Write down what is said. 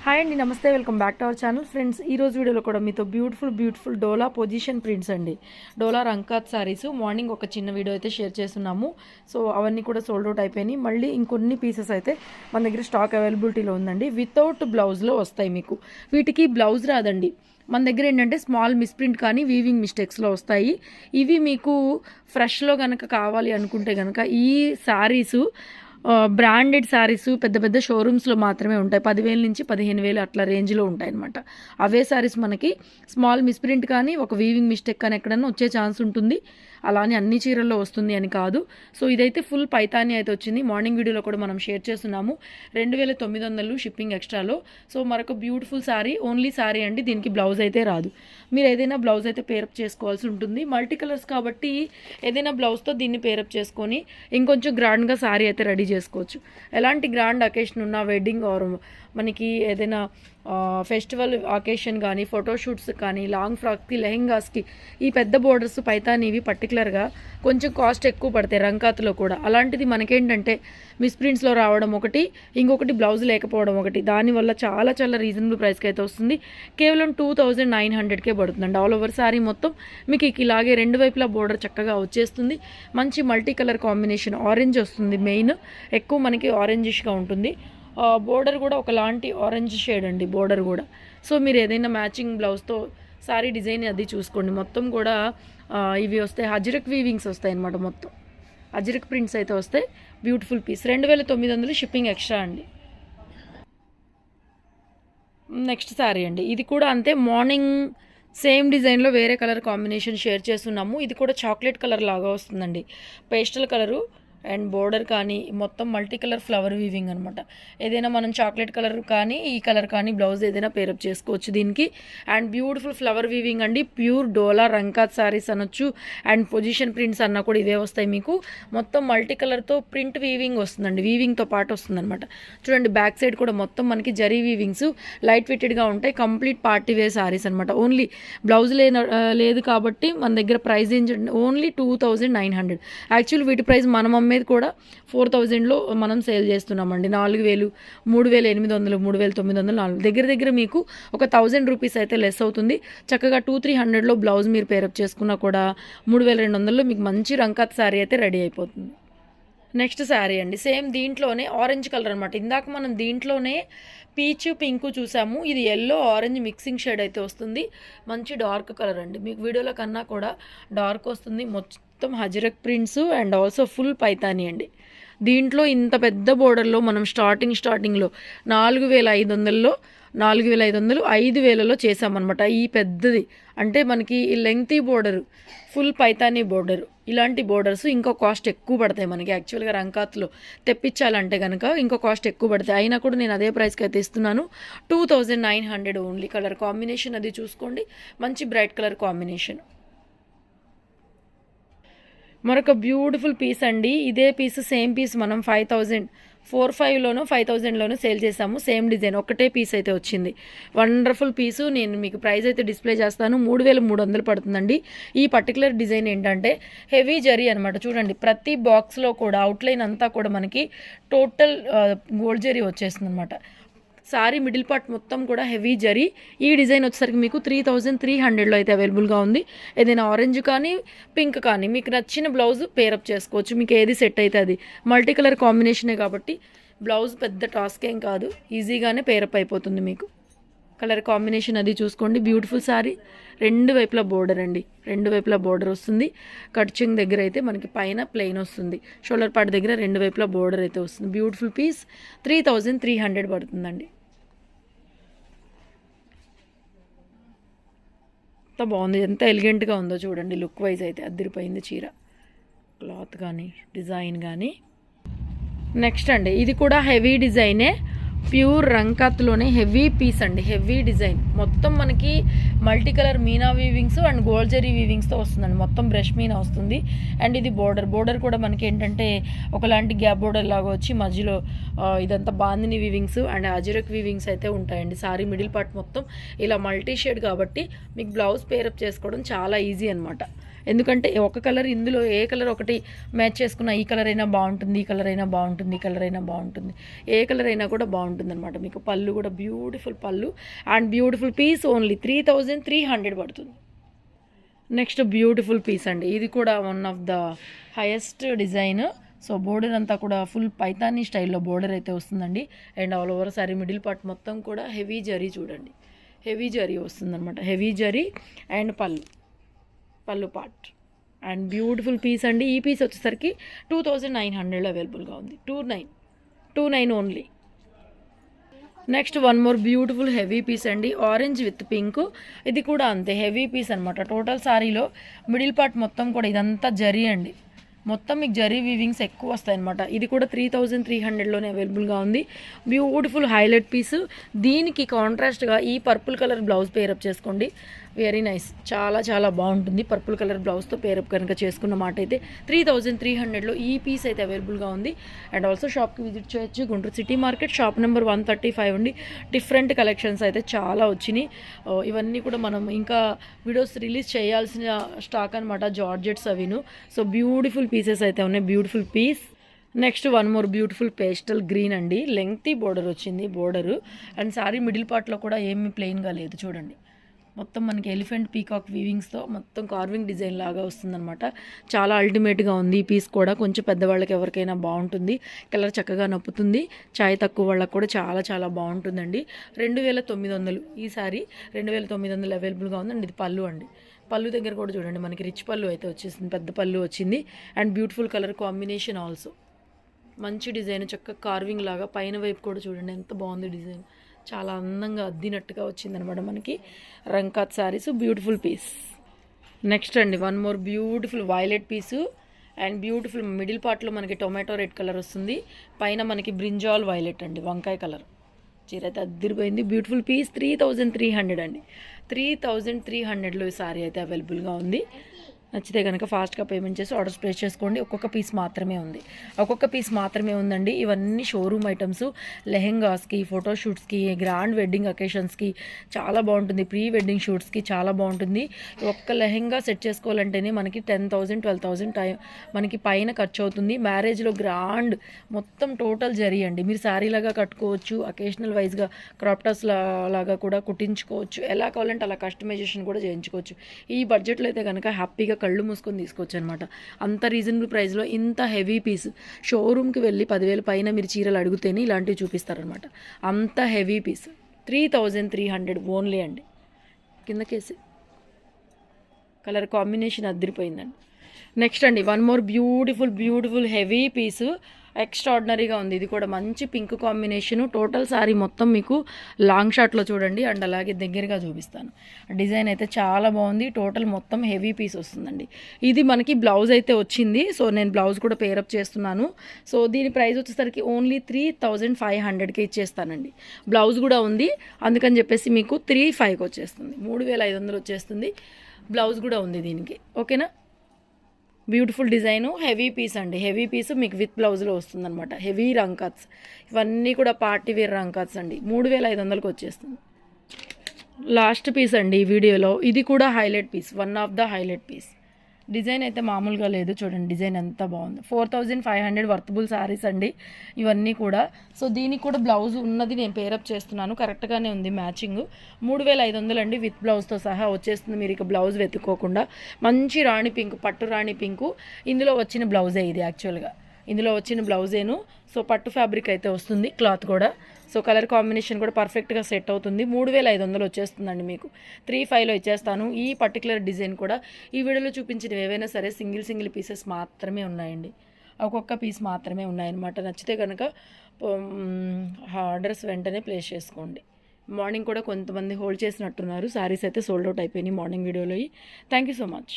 Hi అండి, నమస్తే. Welcome back to our channel. Friends, ఈ రోజు వీడియోలో కూడా మీతో బ్యూటిఫుల్ డోలా పొజిషన్ ప్రింట్స్ అండి, డోలా రంకాత్ సారీస్ మార్నింగ్ ఒక చిన్న వీడియో అయితే షేర్ చేస్తున్నాము. సో అవన్నీ కూడా సోల్డ్ అవుట్ అయిపోయినాయి. మళ్ళీ ఇంకొన్ని పీసెస్ అయితే మన దగ్గర స్టాక్ అవైలబిలిటీలో ఉందండి. వితౌట్ బ్లౌజ్లో వస్తాయి మీకు. వీటికి బ్లౌజ్ రాదండి. మన దగ్గర ఏంటంటే స్మాల్ మిస్ప్రింట్ కానీ వీవింగ్ మిస్టేక్స్లో వస్తాయి. ఇవి మీకు ఫ్రెష్లో కనుక కావాలి అనుకుంటే కనుక ఈ శారీసు బ్రాండెడ్ శారీస్ పెద్ద పెద్ద షోరూమ్స్లో మాత్రమే ఉంటాయి. 10,000 నుంచి 15,000 అట్లా రేంజ్లో ఉంటాయి అనమాట. అవే శారీస్ మనకి స్మాల్ మిస్ప్రింట్ కానీ ఒక వీవింగ్ మిస్టేక్ కానీ ఎక్కడన్నా వచ్చే ఛాన్స్ ఉంటుంది. అలానే అన్ని చీరల్లో వస్తుంది అని కాదు. సో ఇదైతే ఫుల్ పైతాని అయితే వచ్చింది. మార్నింగ్ వీడియోలో కూడా మనం షేర్ చేస్తున్నాము. 2,900 షిప్పింగ్ ఎక్స్ట్రాలో. సో మరొక బ్యూటిఫుల్ శారీ, ఓన్లీ శారీ అండి. దీనికి బ్లౌజ్ అయితే రాదు. మీరు ఏదైనా బ్లౌజ్ అయితే పేరప్ చేసుకోవాల్సి ఉంటుంది. మల్టీ కలర్స్ కాబట్టి ఏదైనా బ్లౌజ్తో దీన్ని పేరప్ చేసుకొని ఇంకొంచెం గ్రాండ్గా శారీ అయితే రెడీ చేసుకోవచ్చు. ఎలాంటి గ్రాండ్ అకేషన్ ఉన్నా, వెడ్డింగ్ ఆర్ మనకి ఏదైనా ఫెస్టివల్ అకేషన్ కానీ, ఫోటోషూట్స్ కానీ, లాంగ్ ఫ్రాక్కి, లెహెంగాస్కి ఈ పెద్ద బోర్డర్స్ పైతానివి పర్టికులర్గా కొంచెం కాస్ట్ ఎక్కువ పడతాయి రంకాత్లో కూడా. అలాంటిది మనకేంటంటే మిస్ప్రింట్స్లో రావడం ఒకటి, ఇంకొకటి బ్లౌజ్ లేకపోవడం ఒకటి. దానివల్ల చాలా చాలా రీజనబుల్ ప్రైస్కి అయితే వస్తుంది. కేవలం 2,900కే పడుతుందండి. ఆల్ ఓవర్ శారీ మొత్తం మీకు ఇలాగే రెండు వైపులా బోర్డర్ చక్కగా వచ్చేస్తుంది. మంచి మల్టీ కలర్ కాంబినేషన్ ఆరెంజ్ వస్తుంది. మెయిన్ ఎక్కువ మనకి ఆరెంజిష్గా ఉంటుంది. బోర్డర్ కూడా ఒకలాంటి ఆరెంజ్ షేడ్ అండి బోర్డర్ కూడా. సో మీరు ఏదైనా మ్యాచింగ్ బ్లౌజ్తో శారీ డిజైన్ అది చూసుకోండి. మొత్తం కూడా ఇవి వస్తాయి, అజ్రక్ వీవింగ్స్ వస్తాయి అన్నమాట. మొత్తం అజ్రక్ ప్రింట్స్ అయితే వస్తాయి. Beautiful piece. 2,900 షిప్పింగ్ ఎక్స్ట్రా అండి. నెక్స్ట్ శారీ అండి, ఇది కూడా అంతే. మార్నింగ్ సేమ్ డిజైన్లో వేరే కలర్ కాంబినేషన్ షేర్ చేస్తున్నాము. ఇది కూడా చాక్లెట్ కలర్ లాగా వస్తుందండి, పేస్టల్ కలరు. అండ్ బోర్డర్ కానీ మొత్తం మల్టీ కలర్ ఫ్లవర్ వీవింగ్ అనమాట. ఏదైనా మనం చాక్లెట్ కలర్ కానీ ఈ కలర్ కానీ బ్లౌజ్ ఏదైనా పేరప్ చేసుకోవచ్చు దీనికి. అండ్ బ్యూటిఫుల్ ఫ్లవర్ వీవింగ్ అండి. ప్యూర్ డోలా రంకాత్ శారీస్ అనొచ్చు. అండ్ పొజిషన్ ప్రింట్స్ అన్నా కూడా ఇవే వస్తాయి మీకు. మొత్తం మల్టీ కలర్తో ప్రింట్ వీవింగ్ వస్తుందండి, వీవింగ్తో పాటు వస్తుందన్నమాట. చూడండి, బ్యాక్ సైడ్ కూడా మొత్తం మనకి జరీ వీవింగ్స్ లైట్ వెయిటెడ్గా ఉంటాయి. కంప్లీట్ పార్టీ వేర్ శారీస్ అనమాట. ఓన్లీ బ్లౌజ్ లేదు కాబట్టి మన దగ్గర ప్రైస్ ఏంటంటే ఓన్లీ 2,900. యాక్చువల్లీ వీటి ప్రైస్ మనం మీద కూడా 4,000లో మనం సేల్ చేస్తున్నామండి. 4,000, 3,800, 3,900, 4 దగ్గర మీకు ఒక 1,000 రూపీస్ అయితే లెస్ అవుతుంది. చక్కగా 2,300లో బ్లౌజ్ మీరు పేరప్ చేసుకున్నా కూడా 3,200లో మీకు మంచి రంకాత్ శారీ అయితే రెడీ అయిపోతుంది. నెక్స్ట్ శారీ అండి, సేమ్ దీంట్లోనే ఆరెంజ్ కలర్ అనమాట. ఇందాక మనం దీంట్లోనే పీచ్ పింక్ చూసాము. ఇది ఎల్లో ఆరెంజ్ మిక్సింగ్ షేడ్ అయితే వస్తుంది. మంచి డార్క్ కలర్ అండి. మీకు వీడియోలో కన్నా కూడా డార్క్ వస్తుంది. మొత్తం హజరక్ prints and also full Paithani అండి. దీంట్లో ఇంత పెద్ద బోర్డర్లో మనం స్టార్టింగ్లో 4,500లో 5,000లో చేసామన్నమాట. ఈ పెద్దది అంటే మనకి ఈ lengthy border, full Paithani border, ఇలాంటి బోర్డర్స్ ఇంకో కాస్ట్ ఎక్కువ పడతాయి మనకి. యాక్చువల్గా రంకాత్లో తెప్పించాలంటే కనుక ఇంకో కాస్ట్ ఎక్కువ పడతాయి. అయినా కూడా నేను అదే ప్రైస్కి అయితే ఇస్తున్నాను. 2,900 ఓన్లీ. కలర్ కాంబినేషన్ అది చూసుకోండి, మంచి బ్రైట్ కలర్ కాంబినేషన్. మరొక బ్యూటిఫుల్ పీస్ అండి. ఇదే పీస్ సేమ్ పీస్ మనం 4,500లోనూ 5,000లోనూ సేల్ చేసాము. సేమ్ డిజైన్ ఒకటే పీస్ అయితే వచ్చింది. వండర్ఫుల్ పీసు. నేను మీకు ప్రైస్ అయితే డిస్ప్లే చేస్తాను. 3,300 పడుతుందండి. ఈ పర్టికులర్ డిజైన్ ఏంటంటే హెవీ జరీ అనమాట. చూడండి, ప్రతి బాక్స్లో కూడా అవుట్లైన్ అంతా కూడా మనకి టోటల్ గోల్డ్ జరీ వచ్చేస్తుంది అనమాట. సారీ మిడిల్ పార్ట్ మొత్తం కూడా హెవీ జరీ. ఈ డిజైన్ వచ్చేసరికి మీకు 3,300లో అయితే అవైలబుల్గా ఉంది. ఏదైనా ఆరెంజ్ కానీ పింక్ కానీ మీకు నచ్చిన బ్లౌజ్ పేరప్ చేసుకోవచ్చు. మీకు ఏది సెట్ అయితే అది. మల్టీ కలర్ కాంబినేషనే కాబట్టి బ్లౌజ్ పెద్ద టాస్క్ ఏం కాదు, ఈజీగానే పేరప్ అయిపోతుంది మీకు. కలర్ కాంబినేషన్ అది చూసుకోండి. Beautiful sorry. రెండు వైపులా బోర్డర్ అండి, రెండు వైపులా బోర్డర్ వస్తుంది. కట్చింగ్ దగ్గర అయితే మనకి పైన ప్లెయిన్ వస్తుంది. షోల్డర్ పార్ట్ దగ్గర రెండు వైపులా బోర్డర్ అయితే వస్తుంది. Beautiful piece. 3,300 పడుతుందండి. ఎంత బాగుంది, ఎంత ఎలిగెంట్గా ఉందో చూడండి. లుక్ వైజ్ అయితే అదిరిపోయింది చీర, క్లాత్ కానీ డిజైన్ కానీ. నెక్స్ట్ అండి, ఇది కూడా హెవీ డిజైనే. ప్యూర్ రంకాత్లోనే హెవీ పీస్ అండి, హెవీ డిజైన్. మొత్తం మనకి multi colour meena weavings and gold zari వీవింగ్స్తో వస్తుందండి. మొత్తం బ్రష్ మీనా వస్తుంది. అండ్ ఇది బోర్డర్ కూడా మనకి ఏంటంటే ఒకలాంటి గ్యాప్ బోర్డర్ లాగా వచ్చి మధ్యలో ఇదంతా బాందిని వీవింగ్స్ అండ్ అజరక్ వీవింగ్స్ అయితే ఉంటాయండి. సారీ మిడిల్ పార్ట్ మొత్తం ఇలా మల్టీ షేడ్ కాబట్టి మీకు బ్లౌజ్ పేరప్ చేసుకోవడం చాలా ఈజీ అనమాట. ఎందుకంటే ఒక కలర్ ఇందులో ఏ కలర్ ఒకటి మ్యాచ్ చేసుకున్న ఈ కలర్ అయినా బాగుంటుంది, ఈ కలర్ అయినా బాగుంటుంది, ఈ కలర్ అయినా బాగుంటుంది, ఏ కలర్ అయినా కూడా బాగుంటుంది అనమాట. మీకు పళ్ళు కూడా బ్యూటిఫుల్ పళ్ళు అండ్ బ్యూటిఫుల్ పీస్ ఓన్లీ 3300 పడుతుంది. నెక్స్ట్ బ్యూటిఫుల్ పీస్ అండి, ఇది కూడా one of the highest design. So border అంతా కూడా ఫుల్ పైతానీ స్టైల్లో బోర్డర్ అయితే వస్తుందండి. And all over sari middle part మొత్తం కూడా హెవీ జరీ చూడండి, హెవీ జరీ వస్తుందన్నమాట. Heavy zari and pallu part and beautiful piece అండి. ఈ పీస్ వచ్చేసరికి 2900 అవైలబుల్గా ఉంది. 29 only. Next one more beautiful heavy piece అండి, ఆరెంజ్ విత్ పింక్. ఇది కూడా అంతే హెవీ పీస్ అనమాట. టోటల్ సారీలో మిడిల్ పార్ట్ మొత్తం కూడా ఇదంతా జరీ అండి, మొత్తం మీకు జరీ వీవింగ్స్ ఎక్కువ వస్తాయి అనమాట. ఇది కూడా 3300లోనే అవైలబుల్గా ఉంది. Beautiful highlight piece. దీనికి కాంట్రాస్ట్గా ఈ పర్పుల్ కలర్ బ్లౌజ్ పేరప్ చేసుకోండి, వెరీ నైస్, చాలా చాలా బాగుంటుంది. పర్పుల్ కలర్ బ్లౌజ్తో పేరప్ కనుక చేసుకున్న మాట అయితే 3300లో ఈ పీస్ అయితే అవైలబుల్గా ఉంది. అండ్ ఆల్సో షాప్కి విజిట్ చేయొచ్చు, Guntur city market, shop number 135 అండి. డిఫరెంట్ కలెక్షన్స్ అయితే చాలా వచ్చినాయి. ఇవన్నీ కూడా మనం ఇంకా వీడియోస్ రిలీజ్ చేయాల్సిన స్టాక్ అనమాట, జార్జెట్స్ అవిను. సో బ్యూటిఫుల్ పీసెస్ అయితే ఉన్నాయి, beautiful piece. Next one more beautiful pastel green అండి, లెంగ్తీ బోర్డర్ వచ్చింది బోర్డరు. అండ్ సారీ మిడిల్ పార్ట్లో కూడా ఏమీ ప్లెయిన్గా లేదు చూడండి, మొత్తం మనకి ఎలిఫెంట్ పీకాక్ వీవింగ్స్తో మొత్తం కార్వింగ్ డిజైన్ లాగా వస్తుందన్నమాట. చాలా అల్టిమేట్గా ఉంది ఈ పీస్ కూడా. కొంచెం పెద్దవాళ్ళకి ఎవరికైనా బాగుంటుంది, కలర్ చక్కగా నప్పుతుంది. చాయ్ తక్కువ వాళ్ళకి కూడా చాలా చాలా బాగుంటుందండి. 2900 ఈ సారీ 2900 అవైలబుల్గా ఉందండి. ఇది పళ్ళు అండి, పళ్ళు దగ్గర కూడా చూడండి మనకి రిచ్ పళ్ళు అయితే వచ్చేసింది, పెద్ద పళ్ళు వచ్చింది. And beautiful colour combination also, మంచి డిజైన్, చక్కగా కార్వింగ్ లాగా. పైన వైపు కూడా చూడండి ఎంత బాగుంది డిజైన్, చాలా అందంగా అద్దినట్టుగా వచ్చిందనమాట మనకి. రంకాత్ శారీస్ బ్యూటిఫుల్ పీస్. నెక్స్ట్ అండి one more beautiful violet piece and beautiful middle పార్ట్లో మనకి టొమాటో రెడ్ కలర్ వస్తుంది, పైన మనకి బ్రింజాల్ వైలెట్ అండి, వంకాయ కలర్. చీర అయితే అద్దరిపోయింది, బ్యూటిఫుల్ పీస్. 3300 అండి, 3300లో ఈ సారీ అయితే అవైలబుల్గా ఉంది. నచ్చితే కనుక ఫాస్ట్గా పేమెంట్ చేసి ఆర్డర్స్ ప్లేస్ చేసుకోండి. ఒక్కొక్క పీస్ మాత్రమే ఉందండి. ఇవన్నీ షోరూమ్ ఐటమ్స్, లెహెంగాస్కి, ఫోటోషూట్స్కి, గ్రాండ్ వెడ్డింగ్ అకేషన్స్కి చాలా బాగుంటుంది, ప్రీ వెడ్డింగ్ షూట్స్కి చాలా బాగుంటుంది. ఒక్క లెహెంగా సెట్ చేసుకోవాలంటేనే మనకి 10,000 12,000 టైం మనకి పైన ఖర్చు అవుతుంది. మ్యారేజ్లో గ్రాండ్ మొత్తం టోటల్ జరీ అండి, మీరు శారీలాగా కట్టుకోవచ్చు, అకేషనల్ వైజ్గా క్రాప్ టాప్స్ లాగా కూడా కుట్టించుకోవచ్చు, ఎలా కావాలంటే అలా కస్టమైజేషన్ కూడా చేయించుకోవచ్చు. ఈ బడ్జెట్లో అయితే కనుక హ్యాపీగా కళ్ళు మూసుకొని తీసుకోవచ్చు అనమాట. అంత రీజనబుల్ ప్రైస్లో ఇంత హెవీ పీస్. షోరూమ్కి వెళ్ళి 10,000 పైన మీరు చీరలు అడిగితేనే ఇలాంటివి చూపిస్తారనమాట. అంత హెవీ పీస్ 3300 ఓన్లీ అండి. కిందకేసి కలర్ కాంబినేషన్ అద్దరిపోయిందండి. నెక్స్ట్ అండి వన్ మోర్ బ్యూటిఫుల్ హెవీ పీసు, ఎక్స్ట్రాడినరీగా ఉంది. ఇది కూడా మంచి పింక్ కాంబినేషను. టోటల్ సారీ మొత్తం మీకు లాంగ్ షాట్లో చూడండి అండ్ అలాగే దగ్గరగా చూపిస్తాను. డిజైన్ అయితే చాలా బాగుంది. టోటల్ మొత్తం హెవీ పీస్ వస్తుందండి. ఇది మనకి బ్లౌజ్ అయితే వచ్చింది, సో నేను బ్లౌజ్ కూడా పేరప్ చేస్తున్నాను. సో దీని ప్రైస్ వచ్చేసరికి ఓన్లీ 3500కి ఇచ్చేస్తానండి. బ్లౌజ్ కూడా ఉంది, అందుకని చెప్పేసి మీకు 3500కి వచ్చేస్తుంది, 3500 వచ్చేస్తుంది. బ్లౌజ్ కూడా ఉంది దీనికి, ఓకేనా. బ్యూటిఫుల్ డిజైను, హెవీ పీస్ అండి. హెవీ పీస్ మీకు విత్ బ్లౌజ్లో వస్తుందన్నమాట. హెవీ రంకాత్స్, ఇవన్నీ కూడా పార్టీ వేర్ రంకాత్స్ అండి. 3500కి వచ్చేస్తుంది. లాస్ట్ పీస్ అండి ఈ వీడియోలో, ఇది కూడా highlight piece, one of the highlight piece. Design అయితే మామూలుగా లేదు చూడండి, డిజైన్ ఎంత బాగుంది. 4500 వర్తబుల్ శారీస్ అండి ఇవన్నీ కూడా. సో దీనికి కూడా బ్లౌజ్ ఉన్నది నేను పేరప్ చేస్తున్నాను, కరెక్ట్గానే ఉంది మ్యాచింగ్. 3500 అండి విత్ బ్లౌజ్తో సహా వచ్చేస్తుంది. మీరు ఇక బ్లౌజ్ వెతుక్కోకుండా మంచి రాణి పింక్, పట్టు రాణి పింకు. ఇందులో వచ్చిన బ్లౌజే ఇది, యాక్చువల్గా ఇందులో వచ్చిన బ్లౌజేను. సో పట్టు ఫ్యాబ్రిక్ అయితే వస్తుంది, క్లాత్ కూడా. సో కలర్ కాంబినేషన్ కూడా పర్ఫెక్ట్గా సెట్ అవుతుంది. 3500 వచ్చేస్తుందండి మీకు. 35లో ఇచ్చేస్తాను. ఈ పర్టికులర్ డిజైన్ కూడా ఈ వీడియోలో చూపించినవి ఏవైనా సరే సింగిల్ పీసెస్ మాత్రమే ఉన్నాయండి, ఒక్కొక్క పీస్ మాత్రమే ఉన్నాయన్నమాట. నచ్చితే కనుక ఆర్డర్స్ వెంటనే ప్లేస్ చేసుకోండి. మార్నింగ్ కూడా కొంతమంది హోల్డ్ చేసినట్టున్నారు, శారీస్ అయితే సోల్డ్ అవుట్ అయిపోయినాయి మార్నింగ్ వీడియోలో. Thank you so much.